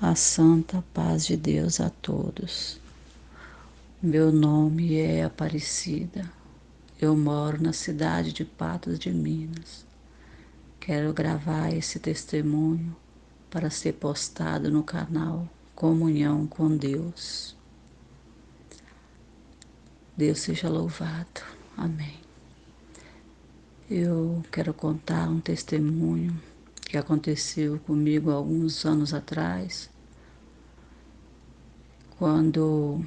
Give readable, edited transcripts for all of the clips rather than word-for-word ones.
A santa paz de Deus a todos. Meu nome é Aparecida. Eu moro na cidade de Patos de Minas. Quero gravar esse testemunho para ser postado no canal Comunhão com Deus. Deus seja louvado. Amém. Eu quero contar um testemunho que aconteceu comigo há alguns anos atrás, quando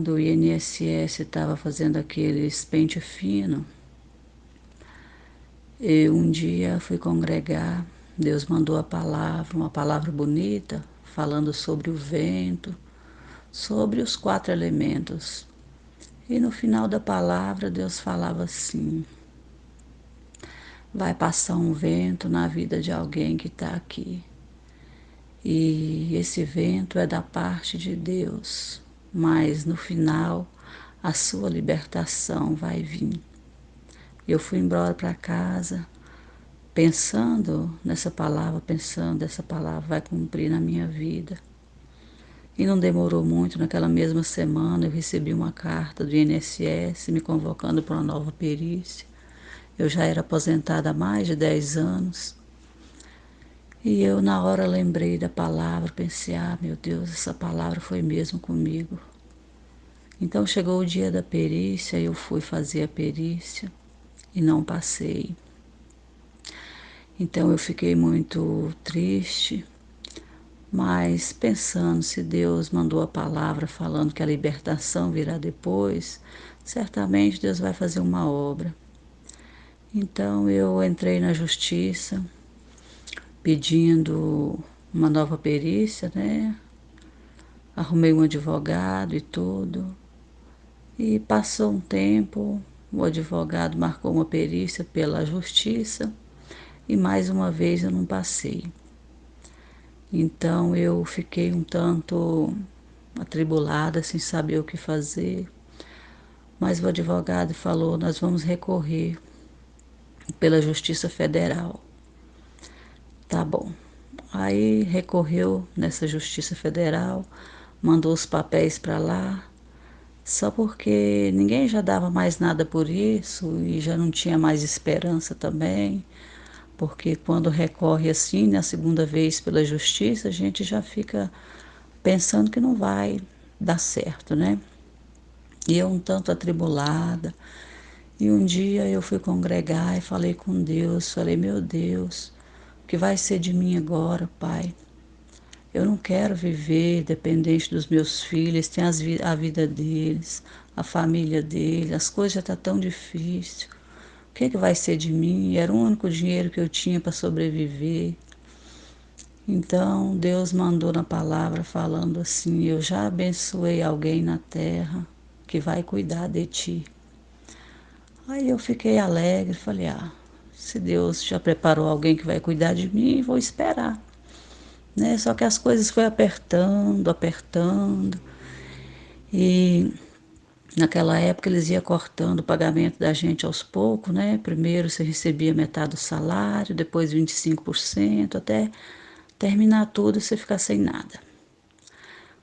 o INSS estava fazendo aqueles pente fino. Eu um dia fui congregar, Deus mandou uma palavra bonita, falando sobre o vento, sobre os 4 elementos. E no final da palavra, Deus falava assim: vai passar um vento na vida de alguém que está aqui. E esse vento é da parte de Deus, mas no final a sua libertação vai vir. Eu fui embora para casa pensando nessa palavra, pensando essa palavra vai cumprir na minha vida. E não demorou muito, naquela mesma semana eu recebi uma carta do INSS me convocando para uma nova perícia. Eu já era aposentada há mais de 10 anos. E eu na hora lembrei da palavra, pensei, meu Deus, essa palavra foi mesmo comigo. Então chegou o dia da perícia, eu fui fazer a perícia e não passei. Então eu fiquei muito triste, mas pensando, se Deus mandou a palavra falando que a libertação virá depois, certamente Deus vai fazer uma obra. Então eu entrei na justiça, pedindo uma nova perícia, né? Arrumei um advogado e tudo. E passou um tempo, o advogado marcou uma perícia pela justiça e mais uma vez eu não passei. Então eu fiquei um tanto atribulada, sem saber o que fazer. Mas o advogado falou: nós vamos recorrer pela Justiça Federal. Tá bom. Aí recorreu nessa Justiça Federal, mandou os papéis para lá, só porque ninguém já dava mais nada por isso e já não tinha mais esperança também, porque quando recorre assim, na segunda vez pela justiça, a gente já fica pensando que não vai dar certo, né? E eu um tanto atribulada. E um dia eu fui congregar e falei com Deus, falei: meu Deus, o que vai ser de mim agora, Pai? Eu não quero viver dependente dos meus filhos, tem a vida deles, a família deles, as coisas já estão tão difíceis. O que vai ser de mim? Era o único dinheiro que eu tinha para sobreviver. Então Deus mandou na palavra falando assim: eu já abençoei alguém na terra que vai cuidar de ti. Aí eu fiquei alegre, falei: se Deus já preparou alguém que vai cuidar de mim, vou esperar. Né? Só que as coisas foi apertando. E naquela época eles iam cortando o pagamento da gente aos poucos, né? Primeiro você recebia metade do salário, depois 25%, até terminar tudo e você ficar sem nada.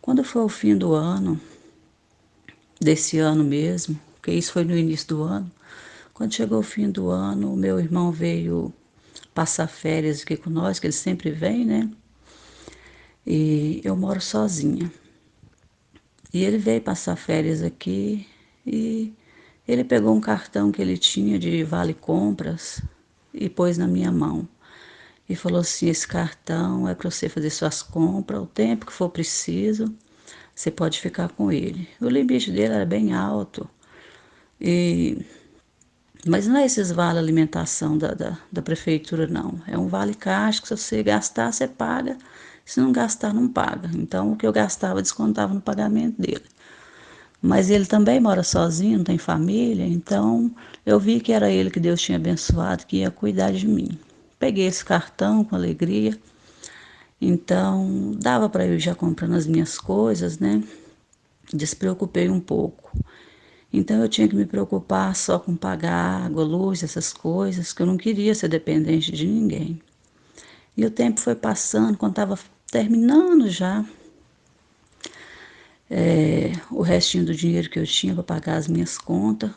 Quando foi o fim do ano, desse ano mesmo, porque isso foi no início do ano, quando chegou o fim do ano, o meu irmão veio passar férias aqui com nós, que ele sempre vem, né? E eu moro sozinha. E ele veio passar férias aqui e ele pegou um cartão que ele tinha de vale compras e pôs na minha mão. E falou assim: esse cartão é para você fazer suas compras, o tempo que for preciso, você pode ficar com ele. O limite dele era bem alto, e mas não é esses vale alimentação da prefeitura, não. É um vale caixa que se você gastar, você paga. Se não gastar, não paga. Então, o que eu gastava, descontava no pagamento dele. Mas ele também mora sozinho, não tem família, então eu vi que era ele que Deus tinha abençoado, que ia cuidar de mim. Peguei esse cartão com alegria, então dava para eu ir já comprando as minhas coisas, né? Despreocupei um pouco. Então eu tinha que me preocupar só com pagar água, luz, essas coisas, que eu não queria ser dependente de ninguém. E o tempo foi passando, quando estava terminando já o restinho do dinheiro que eu tinha para pagar as minhas contas.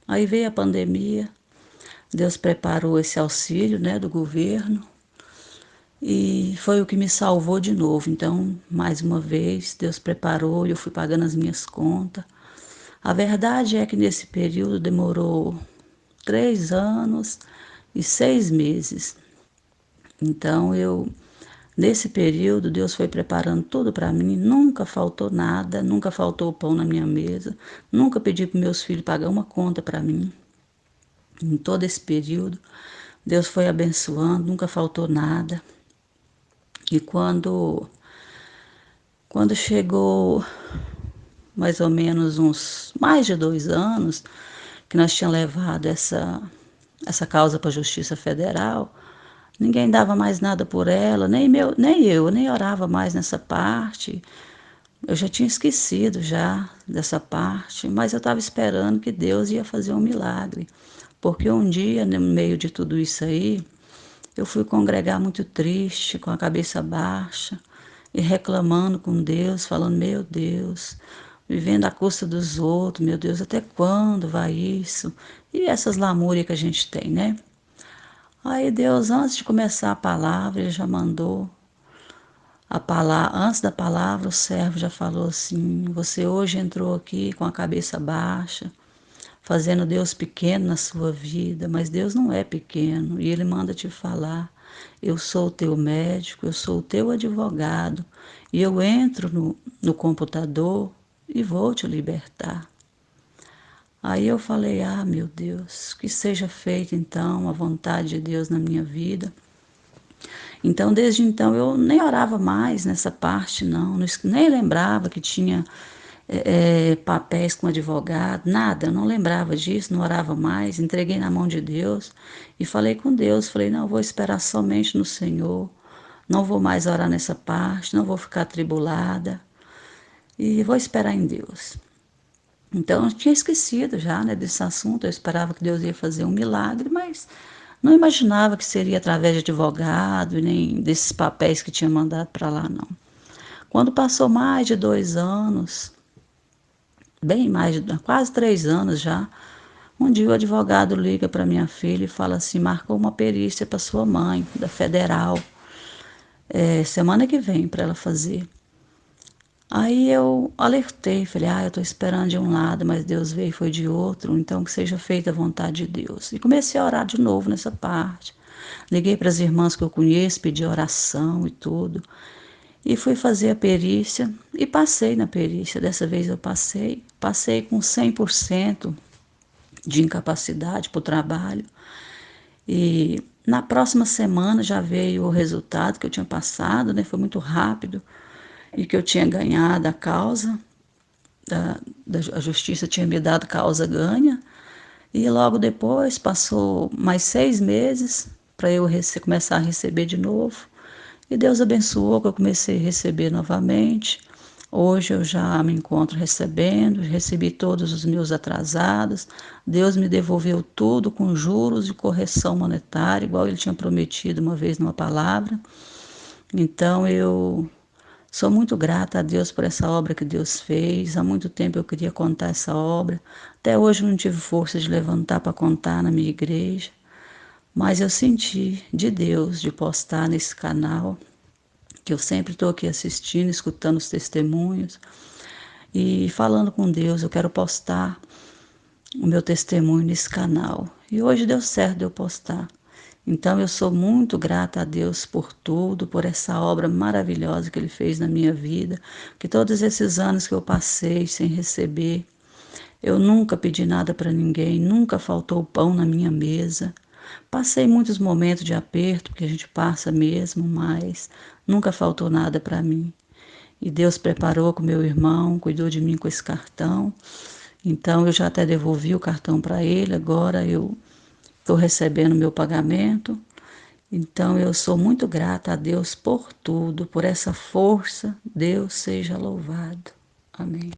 Aí veio a pandemia, Deus preparou esse auxílio, né, do governo e foi o que me salvou de novo. Então, mais uma vez, Deus preparou e eu fui pagando as minhas contas. A verdade é que nesse período demorou 3 anos e 6 meses. Então, nesse período, Deus foi preparando tudo para mim. Nunca faltou nada, nunca faltou pão na minha mesa, nunca pedi para meus filhos pagar uma conta para mim. Em todo esse período, Deus foi abençoando, nunca faltou nada. E quando chegou mais ou menos uns mais de 2 anos, que nós tínhamos levado essa causa para a Justiça Federal, ninguém dava mais nada por ela, nem eu, nem orava mais nessa parte. Eu já tinha esquecido já dessa parte, mas eu estava esperando que Deus ia fazer um milagre. Porque um dia, no meio de tudo isso aí, eu fui congregar muito triste, com a cabeça baixa e reclamando com Deus, falando: meu Deus, vivendo à custa dos outros, meu Deus, até quando vai isso? E essas lamúrias que a gente tem, né? Aí Deus, antes de começar a palavra, Ele já mandou a palavra. Antes da palavra, o servo já falou assim: você hoje entrou aqui com a cabeça baixa, fazendo Deus pequeno na sua vida, mas Deus não é pequeno e Ele manda te falar: eu sou o teu médico, eu sou o teu advogado e eu entro no computador e vou te libertar. Aí eu falei: ah, meu Deus, que seja feita então a vontade de Deus na minha vida. Então, desde então, eu nem orava mais nessa parte, não, nem lembrava que tinha papéis com advogado, nada, eu não lembrava disso, não orava mais, entreguei na mão de Deus e falei com Deus, falei: não, vou esperar somente no Senhor, não vou mais orar nessa parte, não vou ficar atribulada e vou esperar em Deus. Então, eu tinha esquecido já, né, desse assunto, eu esperava que Deus ia fazer um milagre, mas não imaginava que seria através de advogado e nem desses papéis que tinha mandado para lá, não. Quando passou mais de 2 anos, bem mais de quase 3 anos já, um dia o advogado liga para minha filha e fala assim: marcou uma perícia para sua mãe, da federal, semana que vem para ela fazer. Aí eu alertei, falei: eu estou esperando de um lado, mas Deus veio e foi de outro, então que seja feita a vontade de Deus. E comecei a orar de novo nessa parte. Liguei para as irmãs que eu conheço, pedi oração e tudo. E fui fazer a perícia e passei na perícia. Dessa vez eu passei com 100% de incapacidade para o trabalho. E na próxima semana já veio o resultado que eu tinha passado, né? Foi muito rápido e que eu tinha ganhado a causa. A justiça tinha me dado causa ganha. E logo depois passou mais 6 meses para eu começar a receber de novo. E Deus abençoou que eu comecei a receber novamente. Hoje eu já me encontro recebendo, recebi todos os meus atrasados. Deus me devolveu tudo com juros e correção monetária, igual Ele tinha prometido uma vez numa palavra. Então eu sou muito grata a Deus por essa obra que Deus fez. Há muito tempo eu queria contar essa obra. Até hoje eu não tive força de levantar para contar na minha igreja. Mas eu senti de Deus de postar nesse canal, que eu sempre estou aqui assistindo, escutando os testemunhos e falando com Deus. Eu quero postar o meu testemunho nesse canal. E hoje deu certo de eu postar. Então eu sou muito grata a Deus por tudo, por essa obra maravilhosa que Ele fez na minha vida, que todos esses anos que eu passei sem receber, eu nunca pedi nada para ninguém, nunca faltou pão na minha mesa. Passei muitos momentos de aperto, porque a gente passa mesmo, mas nunca faltou nada para mim. E Deus preparou com meu irmão, cuidou de mim com esse cartão. Então eu já até devolvi o cartão para ele, agora eu estou recebendo meu pagamento. Então eu sou muito grata a Deus por tudo, por essa força. Deus seja louvado. Amém.